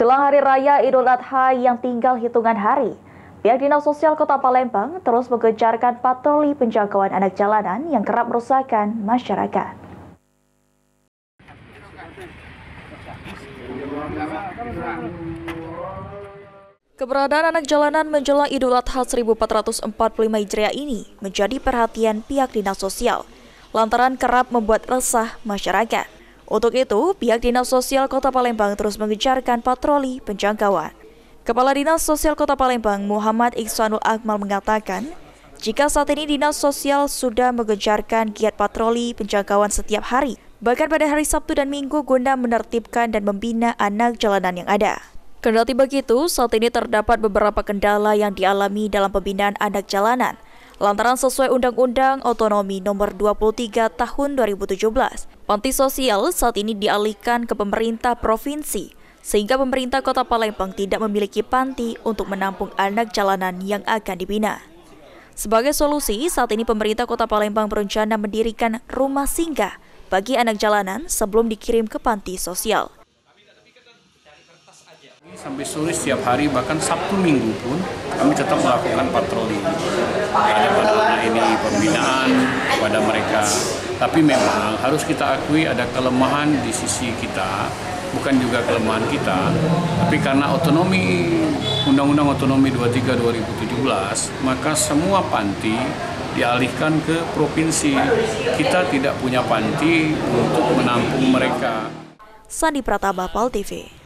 Jelang Hari Raya Idul Adha yang tinggal hitungan hari, pihak Dinas Sosial Kota Palembang terus mengejarkan patroli penjangkauan anak jalanan yang kerap merusakkan masyarakat. Keberadaan anak jalanan menjelang Idul Adha 1445 Hijriah ini menjadi perhatian pihak Dinas Sosial, lantaran kerap membuat resah masyarakat. Untuk itu, pihak Dinas Sosial Kota Palembang terus mengejarkan patroli penjangkauan. Kepala Dinas Sosial Kota Palembang, Muhammad Iksanul Akmal mengatakan, jika saat ini Dinas Sosial sudah mengejarkan giat patroli penjangkauan setiap hari, bahkan pada hari Sabtu dan Minggu guna menertibkan dan membina anak jalanan yang ada. Kendati begitu, saat ini terdapat beberapa kendala yang dialami dalam pembinaan anak jalanan, lantaran sesuai Undang-Undang Otonomi Nomor 23 Tahun 2017, panti sosial saat ini dialihkan ke pemerintah provinsi, sehingga pemerintah Kota Palembang tidak memiliki panti untuk menampung anak jalanan yang akan dibina. Sebagai solusi, saat ini pemerintah Kota Palembang berencana mendirikan rumah singgah bagi anak jalanan sebelum dikirim ke panti sosial. Sampai sore setiap hari, bahkan Sabtu Minggu pun kami tetap melakukan patroli. Bagaimana ini pembinaan kepada mereka. Tapi memang harus kita akui ada kelemahan di sisi kita, bukan juga kelemahan kita, tapi karena otonomi Undang-Undang Otonomi 23 2017, maka semua panti dialihkan ke provinsi. Kita tidak punya panti untuk menampung mereka. Sandi Pratama, PAL TV.